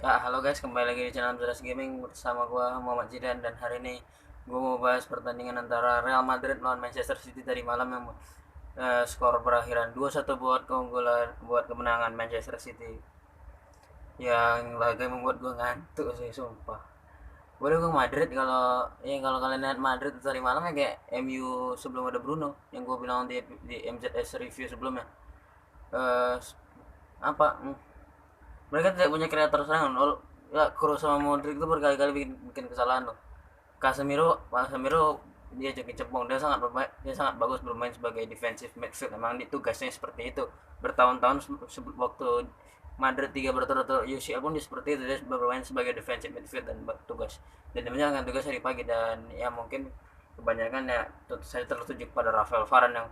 Ya, halo guys, kembali lagi di channel Zeras Gaming bersama gua Muhammad Zidan, dan hari ini gua mau bahas pertandingan antara Real Madrid lawan Manchester City tadi malam yang skor berakhiran 2-1 buat keunggulan buat kemenangan Manchester City, yang laga membuat gua ngantuk sih sumpah. Gua dukung Madrid. Kalau kalian lihat Madrid tadi malam ya kayak MU sebelum ada Bruno, yang gua bilang di MZS review sebelumnya. Eh apa Mereka tidak punya kreator serangan. Ya, Kroos sama Modric itu berkali-kali bikin kesalahan loh. Casemiro dia jadi cepong, dia sangat bagus bermain sebagai defensive midfield. Memang tugasnya seperti itu. Bertahun-tahun waktu Madrid 3 berturut-turut UCL pun dia seperti itu, dia bermain sebagai defensive midfield dan dia menjalankan tugas hari pagi. Dan ya mungkin kebanyakan ya saya tertuju pada Rafael Varane yang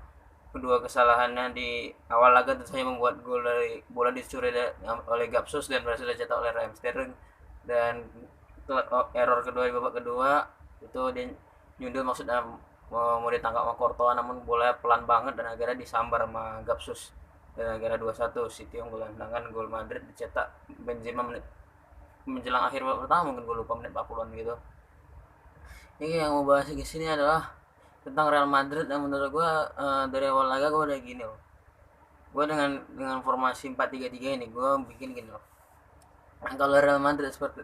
kedua kesalahannya di awal laga tentu saja membuat gol dari bola dicuri oleh Gapsus dan berhasil dicetak oleh Raheem Sterling. Dan error kedua di babak kedua itu dia nyundul, maksudnya mau ditangkap sama Courtois, namun bola pelan banget dan akhirnya disambar sama Gapsus, dan akhirnya 2-1 City unggul. Sedangkan gol Madrid dicetak Benzema menjelang akhir babak pertama, mungkin gue lupa menit 40-an gitu. Ini yang mau bahas di sini adalah tentang Real Madrid, yang menurut gue dari awal laga gue udah gini loh. Gue dengan formasi 4-3-3 ini gue bikin gini loh. Nah, kalau Real Madrid seperti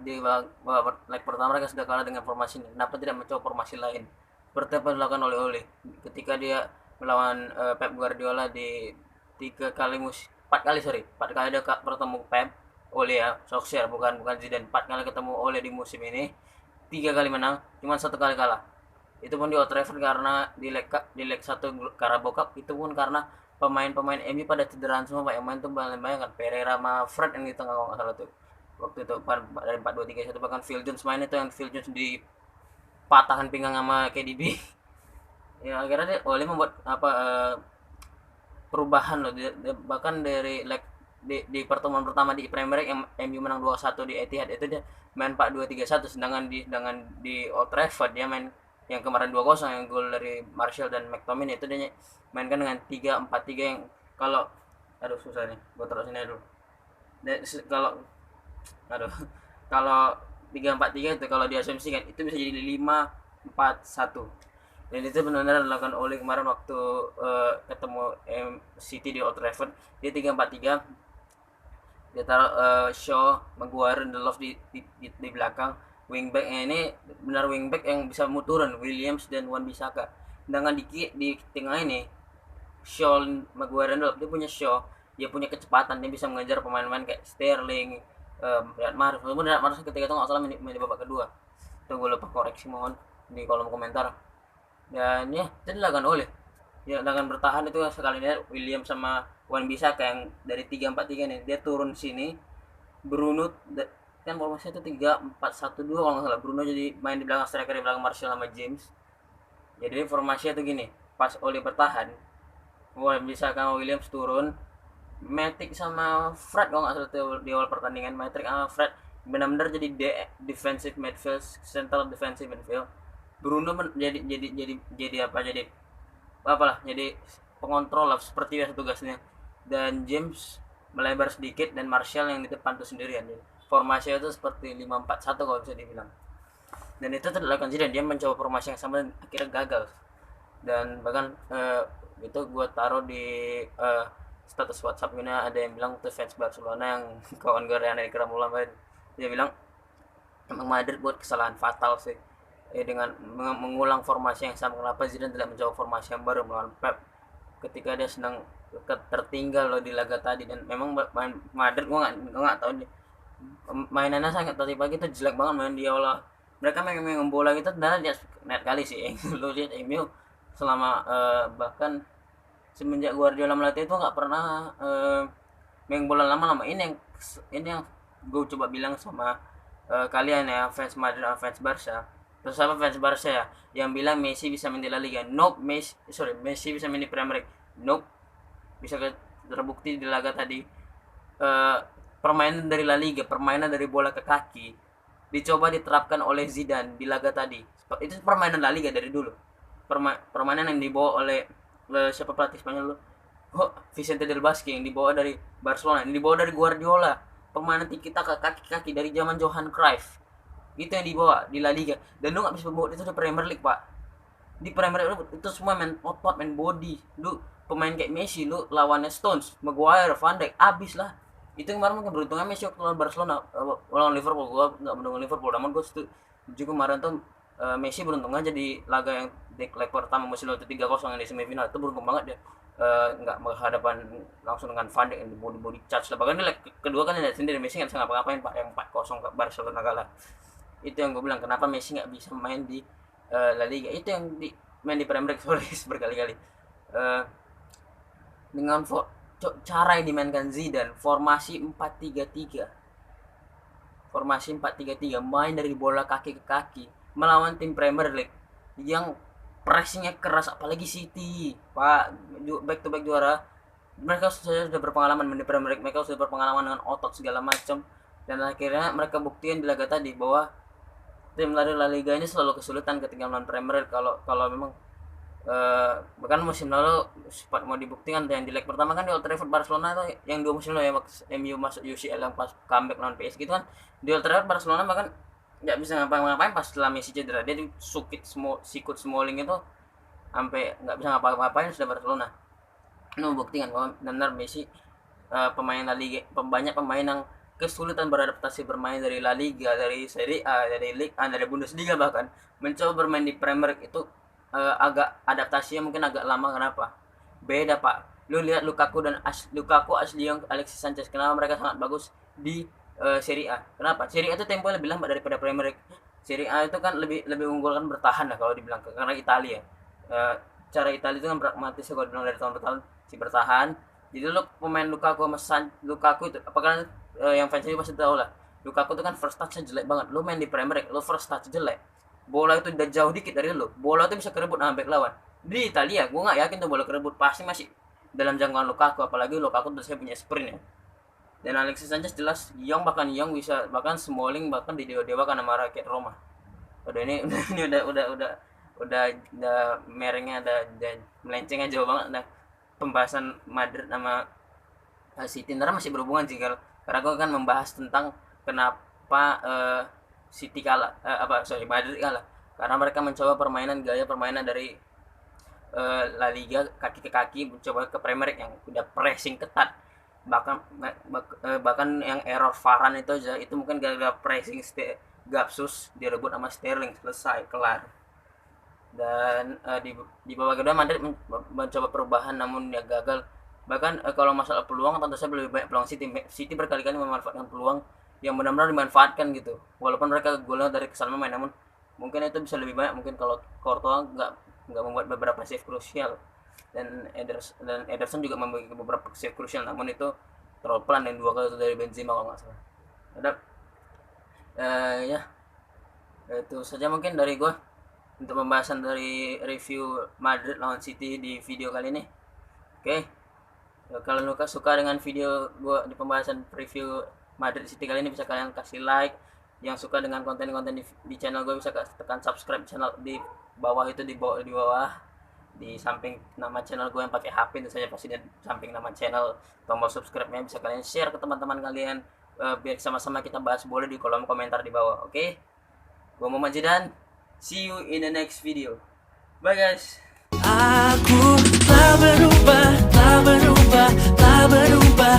di leg pertama mereka sudah kalah dengan formasi ini, kenapa tidak mencoba formasi lain seperti apa dilakukan oleh Ole ketika dia melawan Pep Guardiola di 4 kali dia bertemu Pep. Ole ya, Solskjaer, bukan bukan Zidane. 4 kali ketemu Ole di musim ini, 3 kali menang, cuma 1 kali kalah. Itu pun di Old Trafford karena di leg 1 Carabao Cup itu pun karena pemain-pemain MU pada cederaan semua. Pak, yang main tuh banyak kan, Pereira sama Fred yang di tengah kalau nggak salah tuh waktu itu. Dari 4-2-3-1, bahkan Phil Jones main itu, yang Phil Jones di patahan pinggang sama KDB. Ya akhirnya dia Oli membuat perubahan loh. Bahkan dari di pertemuan pertama di Premier League MU menang 2-1 di Etihad, itu dia main 4-2-3-1, sedangkan di Old Trafford dia main yang kemarin 2-0 yang gol dari Martial dan McTominay, itu dia mainkan dengan 3-4-3 yang kalau aduh susah nih gue terus ini dulu. Kalau aduh kalau 3-4-3 itu kalau diasumsikan itu bisa jadi 5-4-1, dan itu benar-benar dilakukan oleh kemarin waktu ketemu City di Old Trafford. Dia 3-4-3, dia taruh Shaw, Maguire, Lindelof di belakang. Wingbacknya ini benar wingback yang bisa turun, Williams dan Wan-Bissaka. Sedangkan di tengah ini Shaw, Maguire, Lindelof, dia punya Shaw, dia punya kecepatan, dia bisa mengejar pemain-pemain kayak Sterling, Riyad Mahrez. Walaupun Riyad Mahrez ketika itu nggak salah main di babak kedua, itu gue lupa, koreksi mohon di kolom komentar. Dan ya itu dilakukan oleh ya dengan bertahan itu sekalinya William sama Wan Bisa yang dari 3-4-3 nih dia turun sini. Bruno kan formasinya itu 3-4-1-2 kalau nggak salah. Bruno jadi main di belakang striker, di belakang Martial sama James. Jadi formasinya itu gini, pas oleh bertahan Wan Bisa sama Williams turun, Matic sama Fred kalau nggak salah di awal pertandingan. Matic sama Fred benar-benar jadi defensive midfield, central defensive midfield. Bruno jadi apa, jadi apalah, jadi pengontrol lah seperti biasa tugasnya. Dan James melebar sedikit dan Martial yang di depan tuh sendirian. Jadi formasi itu seperti 5-4-1 kalau bisa dibilang. Dan itu terlakukan sih, dan dia mencoba formasi yang sama dan akhirnya gagal. Dan bahkan itu gue taruh di status WhatsApp ini, ada yang bilang tuh fans Barcelona yang kawan gue Rian Ikram Ulam, dia bilang emang Madrid buat kesalahan fatal sih dengan mengulang formasi yang sama. Kenapa Zidane tidak mencoba formasi yang baru melawan Pep ketika dia sedang tertinggal loh di laga tadi. Dan memang main Madrid gue nggak tahu nih, mainannya sangat tadi pagi itu jelek banget main di awal. Mereka main bola gitu dan lihat net kali sih lu lihat MU selama bahkan semenjak Guardiola melatih itu nggak pernah main bola lama-lama. Ini yang gue coba bilang sama kalian ya, fans Madrid sama fans Barca. Terus apa fans Barca ya yang bilang Messi bisa main di La Liga? Nope. Messi bisa main di Premier League? Nope. Bisa terbukti di laga tadi. eh, Permainan dari La Liga, permainan dari bola ke kaki dicoba diterapkan oleh Zidane di laga tadi. Itu permainan La Liga dari dulu. Permainan yang dibawa oleh siapa pelatih Spanyol lu? Oh, Vicente del Bosque, yang dibawa dari Barcelona, yang dibawa dari Guardiola. permainan tiki taka kaki-kaki dari zaman Johan Cruyff. Itu yang dibawa di La Liga. Dan lu nggak bisa bawa itu di Premier League, Pak. Di Premier League itu semua main otot, main body. Lu pemain kayak Messi, lu lawannya Stones, Maguire, Van Dijk, abis lah. Itu kemarin mungkin beruntungnya Messi waktu lawan Barcelona, lawan Liverpool. Gua nggak mendukung Liverpool, namun gua setuju kemarin tuh Messi beruntung aja di laga yang di leg pertama musim lalu 3-0 yang di semifinal. Itu beruntung banget dia nggak berhadapan langsung dengan Van Dijk yang di body charge lah. Bahkan di leg kedua kan lihat sendiri Messi nggak bisa ngapa-ngapain, Pak, yang 4-0 ke Barcelona kalah. Itu yang gue bilang kenapa Messi nggak bisa main di La Liga. Itu yang main di Premier League berkali-kali. Dengan cara yang dimainkan Zidane, formasi 4-3-3. Formasi 4-3-3, main dari bola kaki ke kaki melawan tim Premier League yang pressingnya keras, apalagi City, Pak, back to back juara. Mereka sudah berpengalaman main di Premier League, mereka sudah berpengalaman dengan otot segala macam, dan akhirnya mereka buktiin di laga tadi bahwa tim dari La Liga ini selalu kesulitan ketika melawan Premier League. Kalau memang bahkan musim lalu sempat mau dibuktikan yang di leg pertama kan di Old Trafford Barcelona itu, yang 2 musim lalu ya MU masuk UCL yang pas comeback lawan PSG gitu kan, di Old Trafford Barcelona bahkan nggak bisa ngapa-ngapain pas setelah Messi cedera. Dia sikut Smalling itu sampai nggak bisa ngapa-ngapain sudah Barcelona. Ini membuktikan bahwa benar Messi pemain La Liga, banyak pemain yang kesulitan beradaptasi bermain dari La Liga, dari Serie A, dari Liga, dari Bundesliga, bahkan mencoba bermain di Premier League itu agak adaptasinya mungkin agak lama. Kenapa? Beda, Pak. Lu lihat Lukaku Ashley Young, Alexis Sanchez, kenapa mereka sangat bagus di Serie A. Kenapa? Serie A itu tempo lebih lambat daripada Premier League. Serie A itu kan lebih unggul kan bertahan lah kalau dibilang, karena Italia. Cara Italia itu kan pragmatis kalau dibilang dari tahun ke tahun si bertahan. Jadi lu pemain Lukaku itu apakah yang fans ini pasti tahu lah. Lukaku itu kan first touch-nya jelek banget. Lu main di Premier League, lu first touch jelek. Bola itu udah jauh dikit dari lu. Bola itu bisa kerebut sama back lawan. Di Italia, gua nggak yakin tuh bola kerebut, pasti masih dalam jangkauan Lukaku, apalagi Lukaku tuh saya punya sprint ya. Dan Alexis Sanchez jelas bahkan Young bisa, bahkan Smalling bahkan didewa-dewakan sama rakyat Roma. Ini udah merengnya udah melencengnya jauh banget. Nah, pembahasan Madrid sama City masih berhubungan sih, karena gue kan membahas tentang kenapa City kalah, Madrid kalah, karena mereka mencoba gaya permainan dari La Liga kaki ke kaki, mencoba ke Premier League yang udah pressing ketat. Bahkan yang error Varane itu mungkin gara-gara pressing Gapsus direbut sama Sterling, selesai kelar. Dan di babak kedua Madrid mencoba perubahan namun dia gagal. Bahkan kalau masalah peluang tentu saja lebih banyak peluang City berkali-kali memanfaatkan peluang yang benar-benar dimanfaatkan gitu. Walaupun mereka golnya dari kesalahan main, namun mungkin itu bisa lebih banyak mungkin kalau Courtois nggak membuat beberapa save krusial. Dan Ederson juga memiliki beberapa save krusial, namun itu terlalu pelan, dan 2 kali itu dari Benzema kalau nggak salah. Ya itu saja mungkin dari gue untuk pembahasan dari review Madrid lawan City di video kali ini. Oke. Kalau lu suka dengan video gue di pembahasan review Madrid City kali ini, bisa kalian kasih like. Yang suka dengan konten-konten di channel gue bisa tekan subscribe channel di bawah itu, di bawah di samping nama channel gue yang pakai HP itu saja, pasti di samping nama channel tombol subscribe-nya bisa kalian share ke teman-teman kalian, biar sama-sama kita bahas bola di kolom komentar di bawah. Oke? Gue Muhammad Zidan. See you in the next video. Bye guys. Aku telah berubah, telah berubah, telah berubah.